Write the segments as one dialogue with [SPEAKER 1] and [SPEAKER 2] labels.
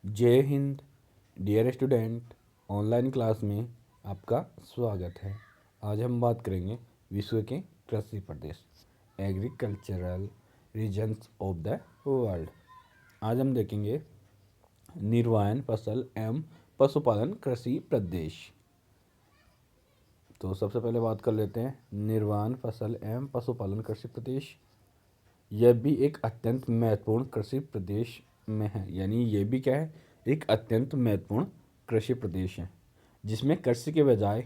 [SPEAKER 1] जय हिंद dear student. Online class में आपका स्वागत है। आज हम बात करेंगे विश्व के कृषि प्रदेश, agricultural regions of the world. आज हम देखेंगे निर्वायन फसल एवं पशुपालन कृषि प्रदेश। तो सबसे पहले बात कर लेते हैं निर्वायन फसल एवं पशुपालन कृषि प्रदेश। यह भी एक अत्यंत महत्वपूर्ण कृषि प्रदेश में है, यानी ये भी क्या है, एक अत्यंत महत्वपूर्ण कृषि प्रदेश है जिसमें कृषि के बजाय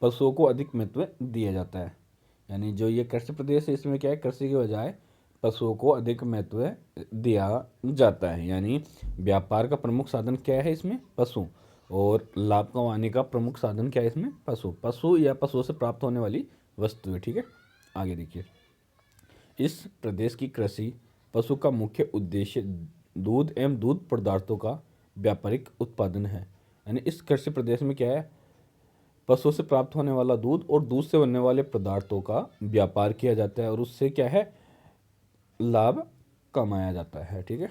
[SPEAKER 1] पशुओं को अधिक महत्व दिया जाता है। यानी जो ये कृषि प्रदेश है इसमें क्या है, कृषि के बजाय पशुओं को अधिक महत्व दिया जाता है। यानी व्यापार का प्रमुख साधन क्या है इसमें, पशु, और लाभ कमाने का प्रमुख साधन क्या है इसमें, पशु या पशुओं से प्राप्त होने वाली वस्तुएं। ठीक है, आगे देखिए। इस प्रदेश की कृषि पशु का मुख्य उद्देश्य दूध एवं दूध पदार्थों का व्यापारिक उत्पादन है। यानी इस कृषि प्रदेश में क्या है, पशुओं से प्राप्त होने वाला दूध और दूध से बनने वाले पदार्थों का व्यापार किया जाता है और उससे क्या है, लाभ कमाया जाता है। ठीक है,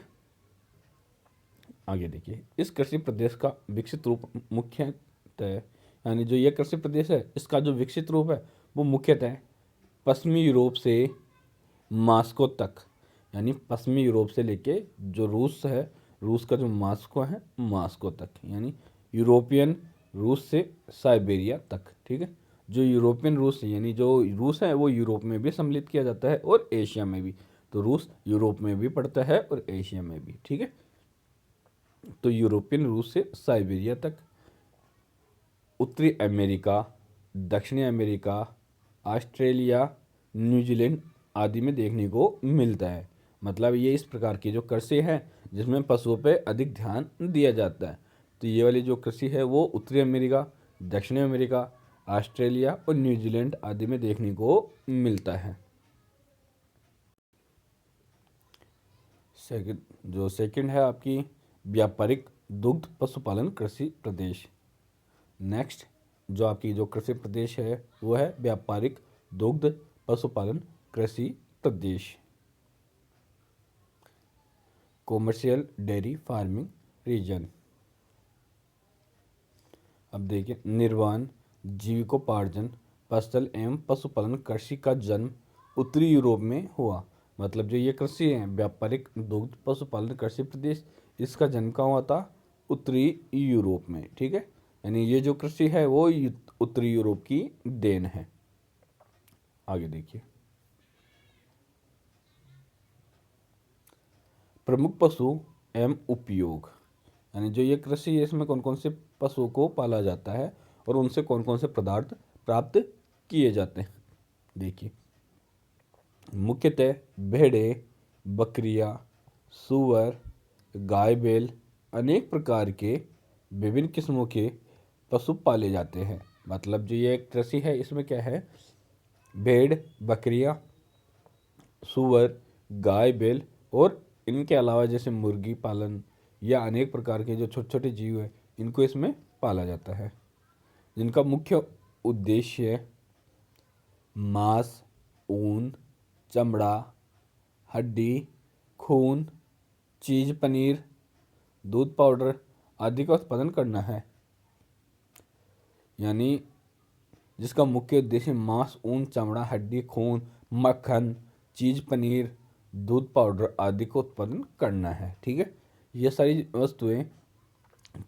[SPEAKER 1] आगे देखिए। इस कृषि प्रदेश का विकसित रूप मुख्यतः, यानी जो यह कृषि प्रदेश है इसका जो विकसित रूप है वो मुख्यतः पश्चिमी यूरोप से मास्को तक, यानी पश्चिमी यूरोप से लेके जो रूस है, रूस का जो मास्को है, मास्को तक, यानी यूरोपियन रूस से साइबेरिया तक। ठीक है, जो यूरोपियन रूस है, यानी जो रूस है वो यूरोप में भी सम्मिलित किया जाता है और एशिया में भी। तो रूस यूरोप में भी पड़ता है और एशिया में भी। ठीक है, तो यूरोपियन रूस से साइबेरिया तक, उत्तरी अमेरिका, दक्षिणी अमेरिका, ऑस्ट्रेलिया, न्यूजीलैंड आदि में देखने को मिलता है। मतलब ये इस प्रकार की जो कृषि है जिसमें पशुओं पे अधिक ध्यान दिया जाता है। तो ये वाली जो कृषि है वो उत्तरी अमेरिका, दक्षिणी अमेरिका, ऑस्ट्रेलिया और न्यूजीलैंड आदि में देखने को मिलता है। सेकंड है आपकी व्यापारिक दुग्ध पशुपालन कृषि प्रदेश। नेक्स्ट जो आपकी जो कृषि प्रदेश है वो है व्यापारिक दुग्ध पशुपालन कृषि प्रदेश, कॉमर्शियल डेयरी फार्मिंग रीजन। अब देखिए, निर्वाण जीविकोपार्जन फसल एवं पशुपालन कृषि का जन्म उत्तरी यूरोप में हुआ। मतलब जो ये कृषि है व्यापारिक दुग्ध पशुपालन कृषि प्रदेश, इसका जन्म कहाँ हुआ था, उत्तरी यूरोप में। ठीक है, यानी ये जो कृषि है वो उत्तरी यूरोप की देन है। आगे देखिए, प्रमुख पशु एवं उपयोग। यानी जो ये कृषि है इसमें कौन कौन से पशुओं को पाला जाता है और उनसे कौन कौन से पदार्थ प्राप्त किए जाते हैं। देखिए, मुख्यतः भेड़ें, बकरियां, सूअर, गाय, बैल, अनेक प्रकार के विभिन्न किस्मों के पशु पाले जाते हैं। मतलब जो ये कृषि है इसमें क्या है, भेड़, बकरियां, सूअर, गाय, बैल और इनके अलावा जैसे मुर्गी पालन या अनेक प्रकार के जो छोटे छोटे जीव हैं इनको इसमें पाला जाता है, जिनका मुख्य उद्देश्य मांस, ऊन, चमड़ा, हड्डी, खून, चीज, पनीर, दूध पाउडर आदि का उत्पादन करना है। यानी जिसका मुख्य उद्देश्य मांस, ऊन, चमड़ा, हड्डी, खून, मक्खन, चीज, पनीर, दूध पाउडर आदि का उत्पादन करना है। ठीक है, ये सारी वस्तुएं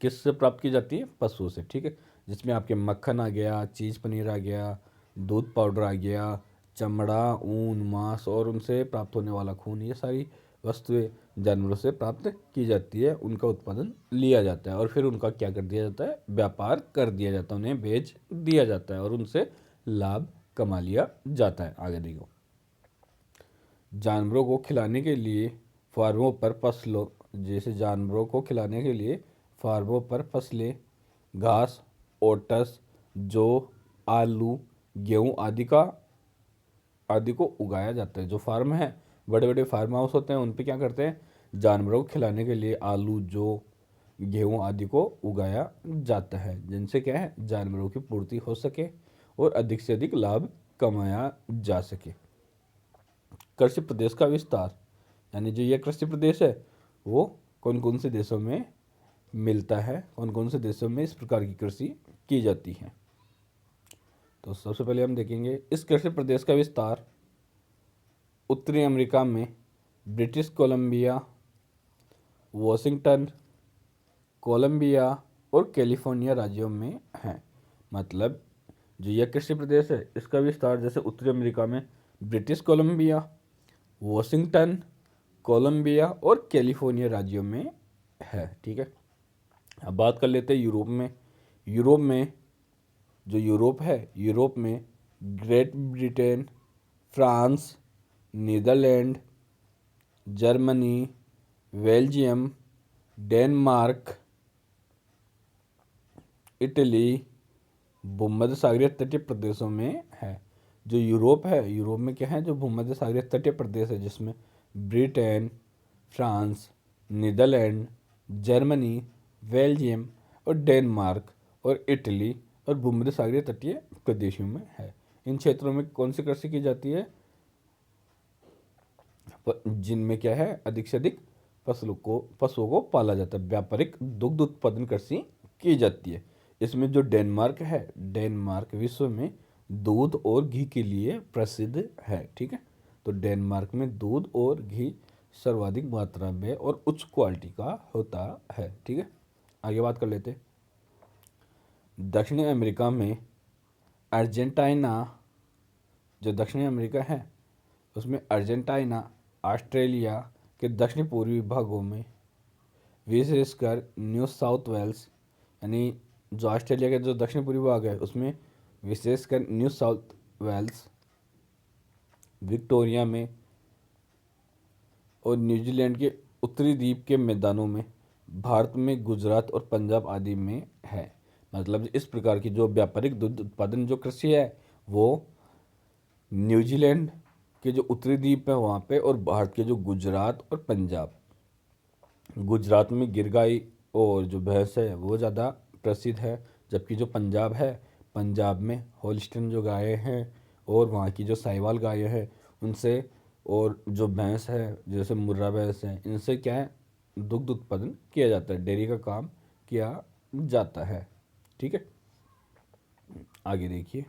[SPEAKER 1] किससे प्राप्त की जाती है, पशुओं से। ठीक है, जिसमें आपके मक्खन आ गया, चीज़ पनीर आ गया, दूध पाउडर आ गया, चमड़ा, ऊन, मांस और उनसे प्राप्त होने वाला खून, ये सारी वस्तुएं जानवरों से प्राप्त की जाती है, उनका उत्पादन लिया जाता है और फिर उनका क्या कर दिया जाता है, व्यापार कर दिया जाता है, उन्हें बेच दिया जाता है और उनसे लाभ कमा लिया जाता है। आगे देखो, जानवरों को खिलाने के लिए फार्मों पर फसलों, जैसे जानवरों को खिलाने के लिए फार्मों पर फसलें, घास, ओट्स, जौ, आलू, गेहूँ आदि को उगाया जाता है। जो फार्म है, बड़े बड़े फार्म हाउस होते हैं, उन पे क्या करते हैं, जानवरों को खिलाने के लिए आलू, जौ, गेहूँ आदि को उगाया जाता है, जिनसे क्या है, जानवरों की पूर्ति हो सके और अधिक से अधिक लाभ कमाया जा सके। कृषि प्रदेश का विस्तार, यानी जो ये कृषि प्रदेश है वो कौन कौन से देशों में मिलता है, कौन कौन से देशों में इस प्रकार की कृषि की जाती है। तो सबसे पहले हम देखेंगे इस कृषि प्रदेश का विस्तार उत्तरी अमेरिका में ब्रिटिश कोलंबिया, वॉशिंगटन, कोलंबिया और कैलिफोर्निया राज्यों में है। मतलब जो यह कृषि प्रदेश है इसका विस्तार जैसे उत्तरी अमेरिका में ब्रिटिश कोलंबिया, वॉशिंगटन, कोलंबिया और कैलिफोर्निया राज्यों में है। ठीक है, अब बात कर लेते हैं यूरोप में। यूरोप में जो यूरोप है, यूरोप में Great Britain, France, Netherland, Germany, Belgium, Denmark, Italy, भूमध्य सागरीय तटीय प्रदेशों में है। जो यूरोप है, यूरोप में क्या है, जो भूमध्य सागरीय तटीय प्रदेश है जिसमें Britain, France, Netherland, Germany, Belgium और डेनमार्क और इटली और भूमध्य सागरीय तटीय प्रदेशों में है। इन क्षेत्रों में कौन सी कृषि की जाती है, जिनमें क्या है, अधिक से अधिक पशुओं को पाला जाता है। व्यापारिक दुग्ध उत्पादन कृषि की जाती है। इसमें जो डेनमार्क है, डेनमार्क विश्व में दूध और घी के लिए प्रसिद्ध है। ठीक है, तो डेनमार्क में दूध और घी सर्वाधिक मात्रा में और उच्च क्वालिटी का होता है। ठीक है, आगे बात कर लेते हैं। दक्षिणी अमेरिका में अर्जेंटीना, जो दक्षिणी अमेरिका है उसमें अर्जेंटीना, ऑस्ट्रेलिया के दक्षिण पूर्वी भागों में विशेषकर न्यू साउथ वेल्स, यानी जो ऑस्ट्रेलिया के जो दक्षिण पूर्वी भाग है उसमें विशेषकर न्यू साउथ वेल्स, विक्टोरिया में और न्यूजीलैंड के उत्तरी द्वीप के मैदानों में, भारत में गुजरात और पंजाब आदि में है। मतलब इस प्रकार की जो व्यापारिक दूध उत्पादन जो कृषि है वो न्यूजीलैंड के जो उत्तरी द्वीप है वहाँ पे और भारत के जो गुजरात और पंजाब, गुजरात में गिर गाय और जो भैंस है वो ज़्यादा प्रसिद्ध है, जबकि जो पंजाब है, पंजाब में होल्स्टीन जो गायें हैं और वहाँ की जो साहिवाल गायें हैं उनसे, और जो भैंस है जैसे मुर्रा भैंस है, इनसे क्या है, दुग्ध उत्पादन किया जाता है, डेयरी का काम किया जाता है। ठीक है, आगे देखिए।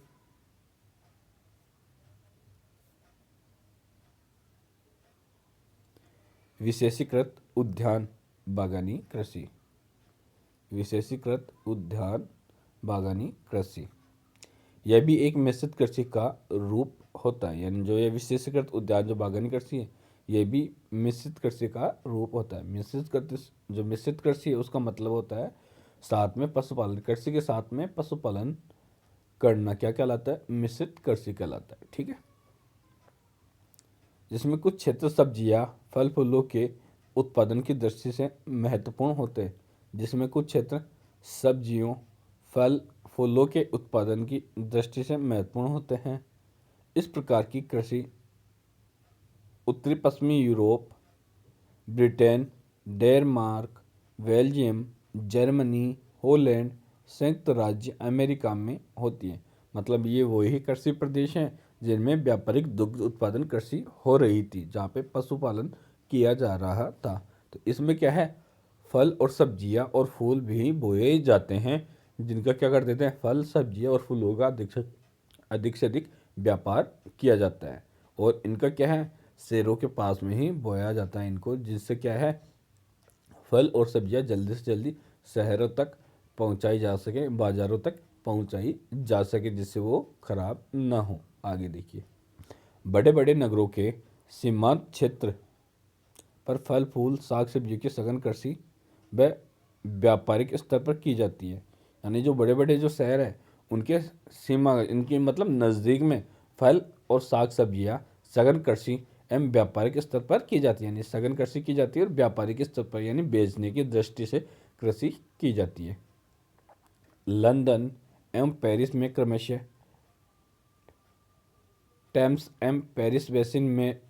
[SPEAKER 1] विशेषीकृत उद्यान बागवानी कृषि, विशेषीकृत उद्यान बागवानी कृषि यह भी एक मिश्रित कृषि का रूप होता है। यानी जो ये विशेषीकृत उद्यान जो बागवानी कृषि है ये भी मिश्रित कृषि का रूप होता है। जो मिश्रित कृषि है उसका मतलब होता है साथ में पशुपालन, कृषि के साथ में पशुपालन करना क्या कहलाता है, मिश्रित कृषि कहलाता है। ठीक है, जिसमें कुछ क्षेत्र सब्जियां फल फूलों के उत्पादन की दृष्टि से महत्वपूर्ण होते हैं, जिसमें कुछ क्षेत्र सब्जियों फल फूलों के उत्पादन की दृष्टि से महत्वपूर्ण होते हैं। इस प्रकार की कृषि उत्तरी पश्चिमी Europe, Britain, Denmark, Belgium, Germany, Holland, संयुक्त राज्य अमेरिका में होती है। मतलब ये वही कृषि प्रदेश हैं जिनमें व्यापारिक दुग्ध उत्पादन कृषि हो रही थी, जहाँ पे पशुपालन किया जा रहा था। तो इसमें क्या है, फल और सब्जियां और फूल भी बोए जाते हैं, जिनका क्या कर देते हैं, फल सब्जियां और फूलों का अधिक से अधिक व्यापार किया जाता है। और इनका क्या है, शहरों के पास में ही बोया जाता है इनको, जिससे क्या है, फल और सब्जियां जल्दी से जल्दी शहरों तक पहुंचाई जा सके, बाज़ारों तक पहुंचाई जा सके, जिससे वो खराब ना हो। आगे देखिए। बड़े बड़े नगरों के सीमांत क्षेत्र पर फल फूल साग सब्जियों की सघन कृषि व व्यापारिक स्तर पर की जाती है। यानी जो बड़े बड़े जो शहर है उनके सीमा, इनके मतलब नज़दीक में फल और साग सब्जियाँ सघन कृषि एवं व्यापारिक स्तर पर की जाती है। यानी सघन कृषि की जाती है और व्यापारिक स्तर पर यानी बेचने की दृष्टि से कृषि की जाती है। लंदन एवं पेरिस में क्रमशः टेम्स एवं पेरिस बेसिन में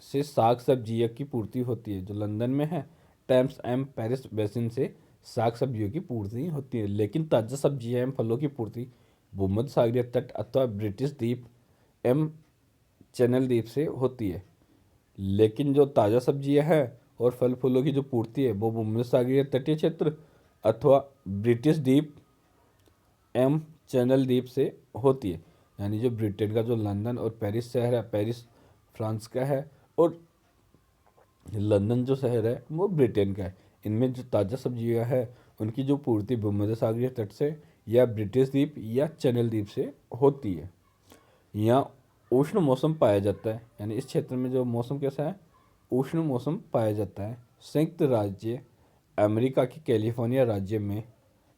[SPEAKER 1] से साग सब्जियों की पूर्ति होती है। जो लंदन में है, टेम्स एवं पेरिस बेसिन से साग सब्जियों की पूर्ति होती है, लेकिन ताज़ा सब्जियां एवं फलों की पूर्ति भूमध्य सागरीय तट अथवा ब्रिटिश द्वीप एवं चैनल द्वीप से होती है। लेकिन जो ताज़ा सब्जियां हैं और फल फूलों की जो पूर्ति है वो भूमध्य सागरीय तटीय क्षेत्र अथवा ब्रिटिश द्वीप एम चैनल द्वीप से होती है। यानी जो ब्रिटेन का जो लंदन और पेरिस शहर है, पेरिस फ्रांस का है और लंदन जो शहर है वो ब्रिटेन का है। इनमें जो ताज़ा सब्जियां है उनकी जो पूर्ति भूमध्य सागरीय तट से या ब्रिटिश द्वीप या चैनल द्वीप से होती है। यहाँ उष्ण मौसम पाया जाता है, यानी इस क्षेत्र में जो मौसम कैसा है, उष्ण मौसम पाया जाता है। संयुक्त राज्य अमेरिका के कैलिफोर्निया राज्य में,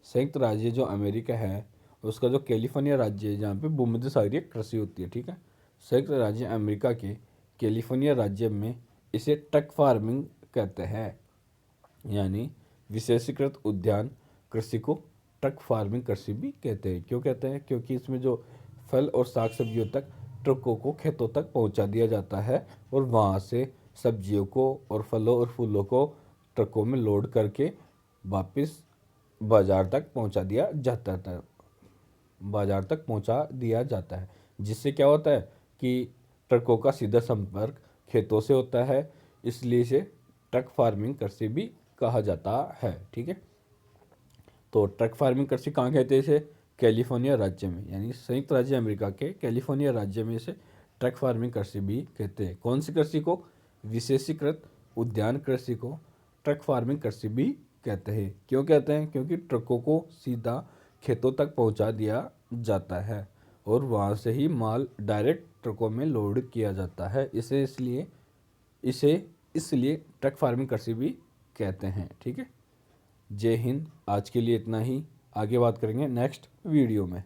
[SPEAKER 1] संयुक्त राज्य जो अमेरिका है उसका जो कैलिफोर्निया राज्य है जहाँ पे भूमध्य सागरीय कृषि होती है, ठीक है। संयुक्त राज्य अमेरिका के कैलिफोर्निया राज्य में इसे ट्रक फार्मिंग कहते हैं, यानी विशेषीकृत उद्यान कृषि को ट्रक फार्मिंग कृषि भी कहते हैं। क्यों कहते हैं? क्योंकि इसमें जो फल और साग सब्जियों तक ट्रकों को खेतों तक पहुंचा दिया जाता है और वहां से सब्जियों को और फलों और फूलों को ट्रकों में लोड करके वापस बाजार तक पहुंचा दिया जाता है, बाजार तक पहुंचा दिया जाता है। जिससे क्या होता है कि ट्रकों का सीधा संपर्क खेतों से होता है, इसलिए इसे ट्रक फार्मिंग कृषि भी कहा जाता है, ठीक है। तो ट्रक फार्मिंग कृषि कहाँ कहते हैं इसे? कैलिफोर्निया राज्य में, यानी संयुक्त राज्य अमेरिका के कैलिफोर्निया राज्य में इसे ट्रक फार्मिंग कृषि भी कहते हैं। कौन सी कृषि को? विशेषीकृत उद्यान कृषि को ट्रक फार्मिंग कृषि भी कहते हैं। क्यों कहते हैं? क्योंकि ट्रकों को सीधा खेतों तक पहुंचा दिया जाता है और वहां से ही माल डायरेक्ट ट्रकों में लोड किया जाता है। इसे इसलिए ट्रक फार्मिंग कृषि भी कहते हैं, ठीक है। जय हिंद। आज के लिए इतना ही, आगे बात करेंगे नेक्स्ट वीडियो में।